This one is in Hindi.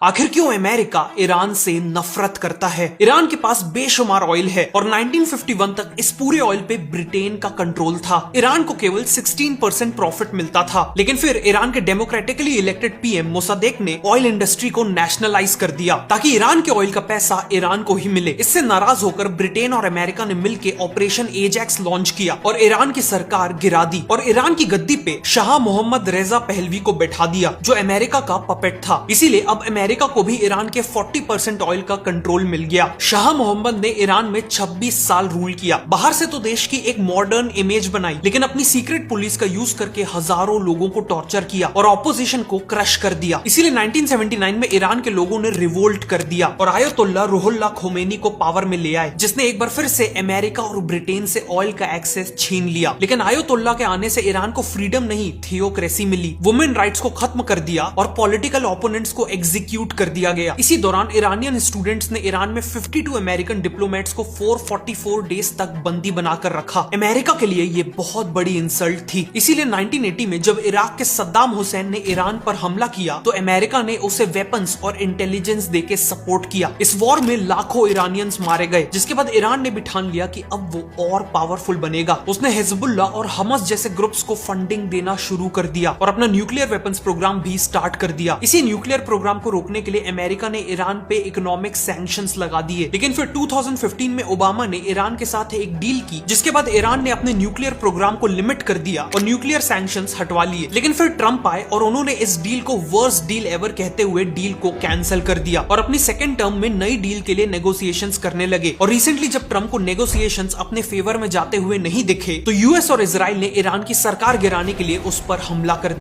आखिर क्यों अमेरिका ईरान से नफरत करता है। ईरान के पास बेशुमार ऑयल है और 1951 तक इस पूरे ऑयल पे ब्रिटेन का कंट्रोल था। ईरान को केवल 16% प्रॉफिट मिलता था, लेकिन फिर ईरान के डेमोक्रेटिकली इलेक्टेड पीएम मोसादेक ने ऑयल इंडस्ट्री को नेशनलाइज कर दिया ताकि ईरान के ऑयल का पैसा ईरान को ही मिले। इससे नाराज होकर ब्रिटेन और अमेरिका ने मिलकर ऑपरेशन एजैक्स लॉन्च किया और ईरान की सरकार गिरा दी और ईरान की गद्दी पे शाह मोहम्मद रेजा पहलवी को बैठा दिया, जो अमेरिका का पपेट था। इसीलिए अब अमेरिका को भी ईरान के 40% ऑयल का कंट्रोल मिल गया। शाह मोहम्मद ने ईरान में 26 साल रूल किया। बाहर से तो देश की एक मॉडर्न इमेज बनाई, लेकिन अपनी सीक्रेट पुलिस का यूज करके हजारों लोगों को टॉर्चर किया और ऑपोजिशन को क्रश कर दिया। इसीलिए 1979 में ईरान के लोगों ने रिवोल्ट कर दिया और आयतुल्ला रूहुल्लाह खोमेनी को पावर में ले आए, जिसने एक बार फिर से अमेरिका और ब्रिटेन से ऑयल का एक्सेस छीन लिया। लेकिन आयतुल्ला के आने से ईरान को फ्रीडम नहीं, थियोक्रेसी मिली। वुमेन राइट्स को खत्म कर दिया और पॉलिटिकल ओपोनेंट्स को एग्जीक्यूट कर दिया गया। इसी दौरान ईरानियन स्टूडेंट्स ने ईरान में 52 अमेरिकन डिप्लोमेट्स को 444 डेज तक बंदी बनाकर रखा। अमेरिका के लिए ये बहुत बड़ी इंसल्ट थी। इसीलिए 1980 में जब इराक के सद्दाम हुसैन ने ईरान पर हमला किया तो अमेरिका ने उसे वेपन्स और इंटेलिजेंस देके सपोर्ट किया। इस वॉर में लाखों ईरानियंस मारे गए, जिसके बाद ईरान ने भी ठान लिया कि अब वो और पावरफुल बनेगा। उसने हिजबुल्लाह और हमस जैसे ग्रुप्स को फंडिंग देना शुरू कर दिया और अपना न्यूक्लियर वेपन्स प्रोग्राम भी स्टार्ट कर दिया। इसी न्यूक्लियर प्रोग्राम को रोकने के लिए अमेरिका ने ईरान पे इकोनॉमिक सैंक्शंस लगा दिए। लेकिन फिर 2015 में ओबामा ने ईरान के साथ एक डील की, जिसके बाद ईरान ने अपने न्यूक्लियर प्रोग्राम को लिमिट कर दिया और न्यूक्लियर सैंक्शंस हटवा लिए। लेकिन फिर ट्रंप आए और उन्होंने इस डील को वर्स्ट डील एवर कहते हुए डील को कैंसिल कर दिया और अपनी सेकेंड टर्म में नई डील के लिए नेगोशिएशंस करने लगे। और रिसेंटली जब ट्रंप को नेगोशिएशंस अपने फेवर में जाते हुए नहीं दिखे तो यूएस और इजराइल ने ईरान की सरकार गिराने के लिए उस पर हमला कर दिया।